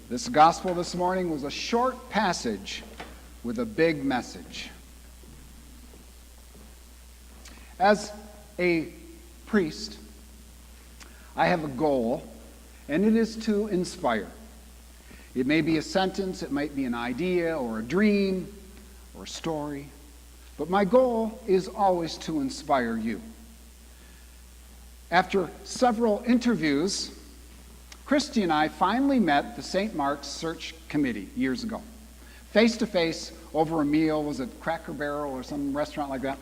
This gospel this morning was a short passage with a big message. As a priest, I have a goal, and it is to inspire. It may be a sentence, it might be an idea or a dream or a story, but my goal is always to inspire you. After several interviews, Christy and I finally met the St. Mark's Search Committee years ago. Face-to-face over a meal. Was it Cracker Barrel or some restaurant like that?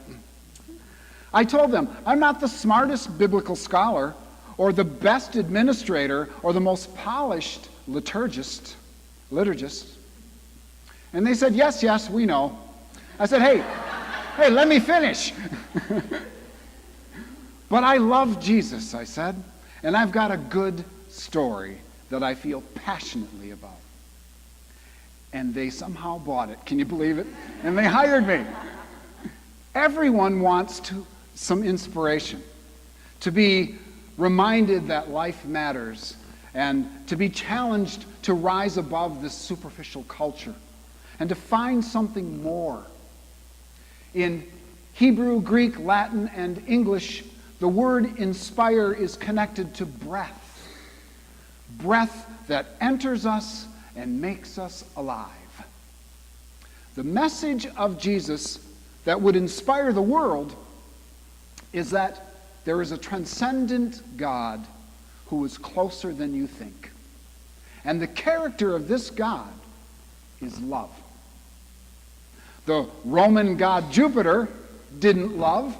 I told them, I'm not the smartest biblical scholar or the best administrator or the most polished liturgist. And they said, yes, we know. I said, hey, let me finish. But I love Jesus, I said, and I've got a good story that I feel passionately about. And they somehow bought it. Can you believe it? And they hired me. Everyone wants some inspiration, to be reminded that life matters, and to be challenged to rise above this superficial culture, and to find something more. In Hebrew, Greek, Latin, and English, the word inspire is connected to breath. Breath that enters us and makes us alive. The message of Jesus that would inspire the world is that there is a transcendent God who is closer than you think. And the character of this God is love. The Roman god Jupiter didn't love.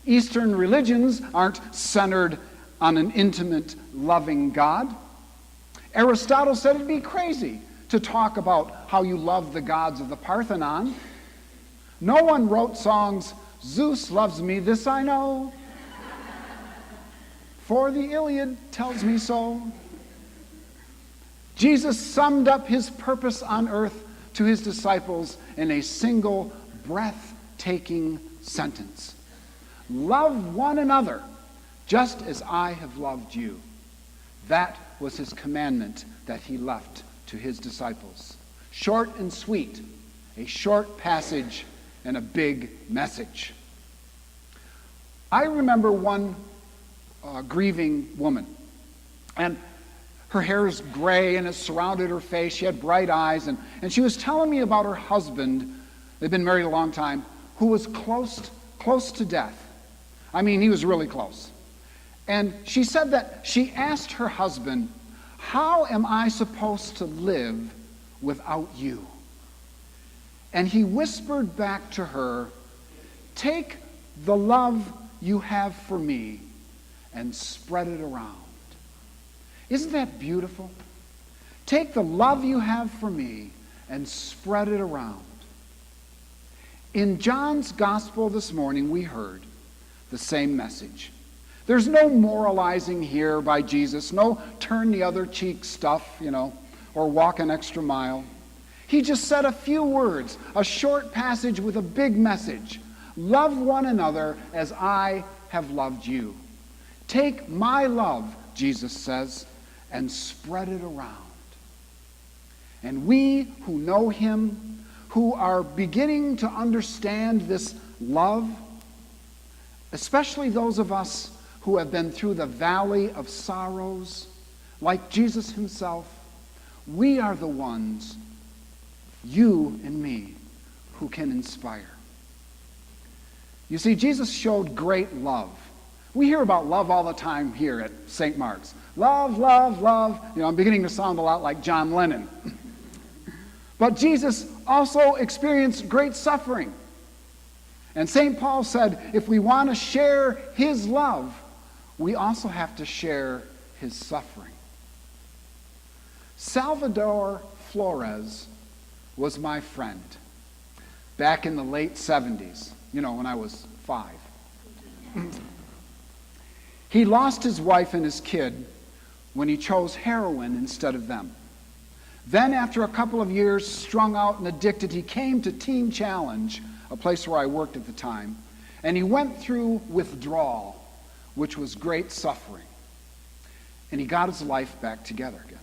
Eastern religions aren't centered on an intimate, loving God. Aristotle said it'd be crazy to talk about how you love the gods of the Parthenon. No one wrote songs, Zeus loves me, this I know, for the Iliad tells me so. Jesus summed up his purpose on earth to his disciples in a single, breathtaking sentence. Love one another just as I have loved you. That was his commandment that he left to his disciples. Short and sweet, a short passage and a big message. I remember one grieving woman, and her hair is gray and it surrounded her face. She had bright eyes, and she was telling me about her husband, they'd been married a long time, who was close to death. I mean, he was really close. And she said that she asked her husband, how am I supposed to live without you? And he whispered back to her, take the love you have for me and spread it around. Isn't that beautiful? Take the love you have for me and spread it around. In John's gospel this morning, we heard the same message. There's no moralizing here by Jesus, no turn the other cheek stuff, or walk an extra mile. He just said a few words, a short passage with a big message. Love one another as I have loved you. Take my love, Jesus says, and spread it around. And we who know him, who are beginning to understand this love, especially those of us who have been through the valley of sorrows, like Jesus himself, we are the ones, you and me, who can inspire. You see, Jesus showed great love. We hear about love all the time here at St. Mark's. Love, love, love. I'm beginning to sound a lot like John Lennon. But Jesus also experienced great suffering. And St. Paul said, if we want to share his love, we also have to share his suffering. Salvador Flores was my friend back in the late 70s, when I was 5. He lost his wife and his kid when he chose heroin instead of them. Then, after a couple of years, strung out and addicted, he came to Teen Challenge, a place where I worked at the time, and he went through withdrawal, which was great suffering. And he got his life back together again.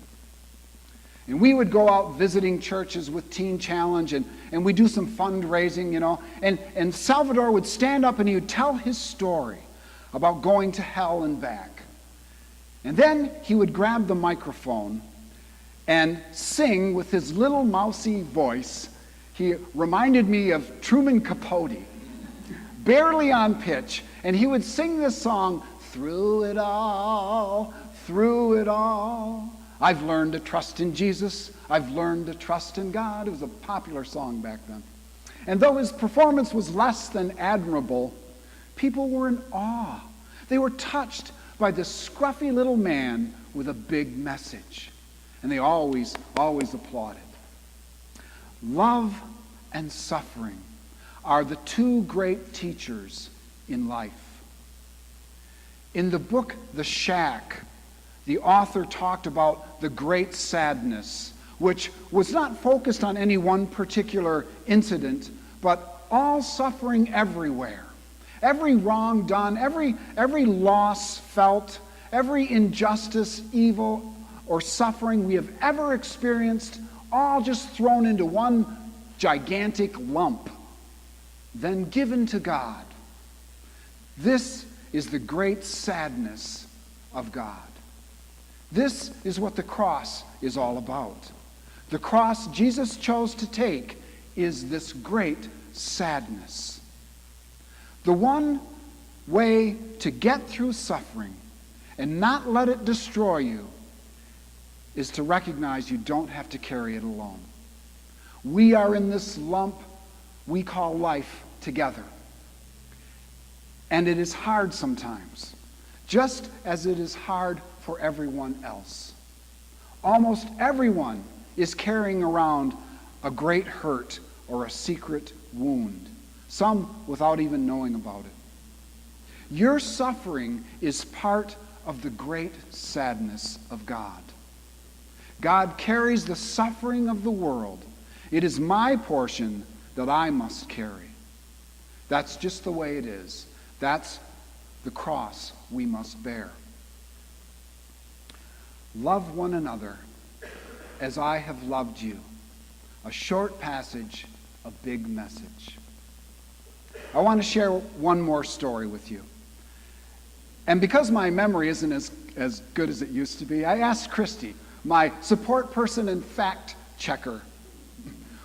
And we would go out visiting churches with Teen Challenge, and we do some fundraising, and Salvador would stand up and he would tell his story about going to hell and back. And then he would grab the microphone and sing with his little mousy voice. He reminded me of Truman Capote, barely on pitch, and he would sing this song, through it all, I've learned to trust in Jesus, I've learned to trust in God. It was a popular song back then. And though his performance was less than admirable, people were in awe. They were touched by this scruffy little man with a big message. And they always applauded. Love and suffering are the two great teachers in life. In the book, The Shack, the author talked about the great sadness, which was not focused on any one particular incident, but all suffering everywhere. Every wrong done, every loss felt, every injustice, evil, or suffering we have ever experienced, all just thrown into one gigantic lump, then given to God. This is the great sadness of God. This is what the cross is all about. The cross Jesus chose to take is this great sadness. The one way to get through suffering and not let it destroy you is to recognize you don't have to carry it alone. We are in this lump we call life together. And it is hard sometimes, just as it is hard for everyone else. Almost everyone is carrying around a great hurt or a secret wound, some without even knowing about it. Your suffering is part of the great sadness of God. God carries the suffering of the world. It is my portion that I must carry. That's just the way it is. That's the cross we must bear. Love one another as I have loved you. A short passage, a big message. I want to share one more story with you. And because my memory isn't as good as it used to be, I asked Christy, my support person and fact checker,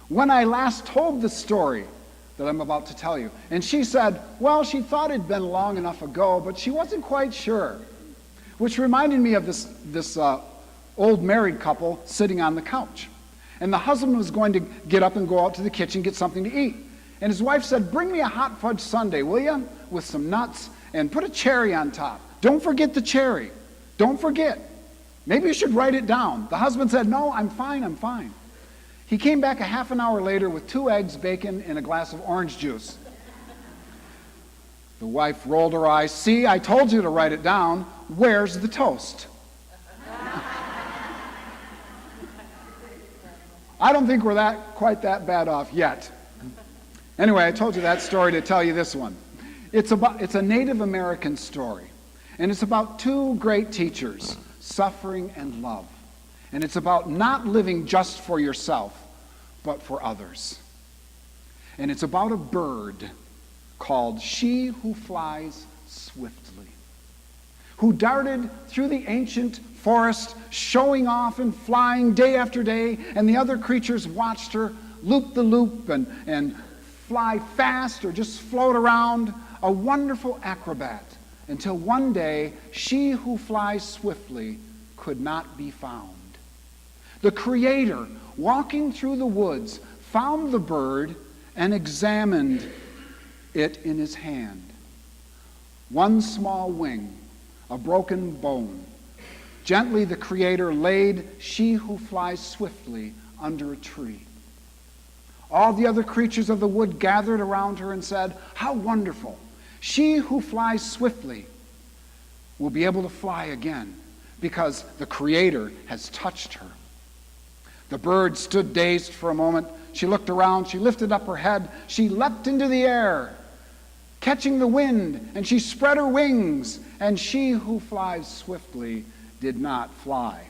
when I last told the story that I'm about to tell you. And she said, well, she thought it'd been long enough ago, but she wasn't quite sure. Which reminded me of this old married couple sitting on the couch. And the husband was going to get up and go out to the kitchen, get something to eat. And his wife said, bring me a hot fudge sundae, will you? With some nuts, and put a cherry on top. Don't forget the cherry. Don't forget. Maybe you should write it down. The husband said, no, I'm fine. He came back a half an hour later with 2 eggs, bacon, and a glass of orange juice. The wife rolled her eyes. See, I told you to write it down. Where's the toast? I don't think we're quite that bad off yet. Anyway, I told you that story to tell you this one. It's a Native American story. And it's about 2 great teachers, suffering and love. And it's about not living just for yourself, but for others. And it's about a bird called She Who Flies Swiftly, who darted through the ancient forest, showing off and flying day after day, and the other creatures watched her loop the loop and fly fast or just float around, a wonderful acrobat, until one day she who flies swiftly could not be found. The Creator, walking through the woods, found the bird and examined it in his hand. One small wing, a broken bone. Gently the Creator laid she who flies swiftly under a tree. All the other creatures of the wood gathered around her and said, how wonderful! She who flies swiftly will be able to fly again because the Creator has touched her. The bird stood dazed for a moment. She looked around. She lifted up her head. She leapt into the air, catching the wind, and she spread her wings. And she who flies swiftly did not fly.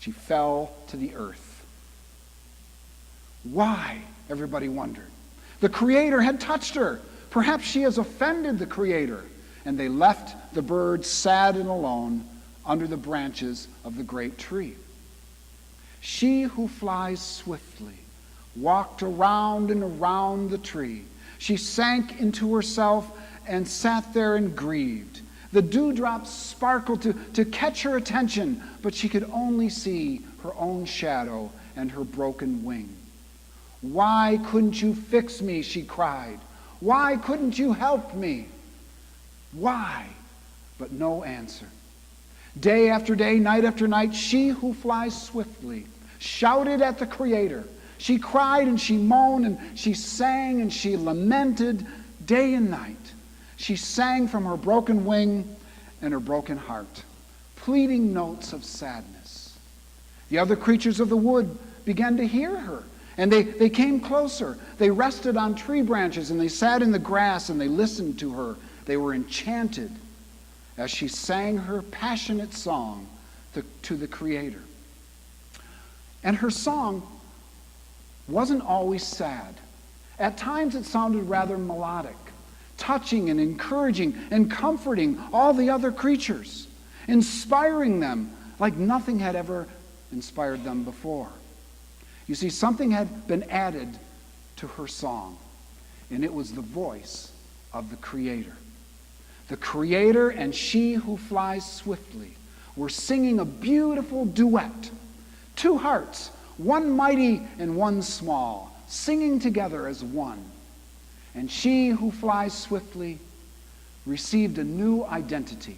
She fell to the earth. Why? Everybody wondered. The Creator had touched her. Perhaps she has offended the Creator. And they left the bird sad and alone under the branches of the great tree. She who flies swiftly walked around and around the tree. She sank into herself and sat there and grieved. The dewdrops sparkled to catch her attention, but she could only see her own shadow and her broken wing. Why couldn't you fix me, she cried. Why couldn't you help me? Why? But no answer. Day after day, night after night, she who flies swiftly shouted at the Creator. She cried and she moaned and she sang and she lamented day and night. She sang from her broken wing and her broken heart, pleading notes of sadness. The other creatures of the wood began to hear her, and they came closer. They rested on tree branches and they sat in the grass and they listened to her. They were enchanted as she sang her passionate song to the Creator. And her song wasn't always sad. At times it sounded rather melodic, touching and encouraging and comforting all the other creatures, inspiring them like nothing had ever inspired them before. You see, something had been added to her song, and it was the voice of the Creator. The Creator and she who flies swiftly were singing a beautiful duet. Two hearts, one mighty and one small, singing together as one. And she who flies swiftly received a new identity,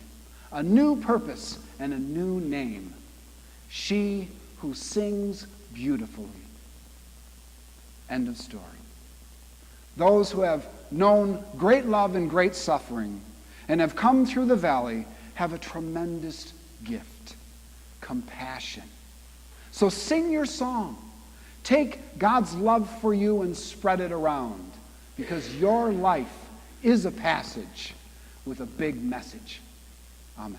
a new purpose, and a new name. She who sings beautifully. End of story. Those who have known great love and great suffering and have come through the valley have a tremendous gift, compassion. So sing your song. Take God's love for you and spread it around, because your life is a passage with a big message. Amen.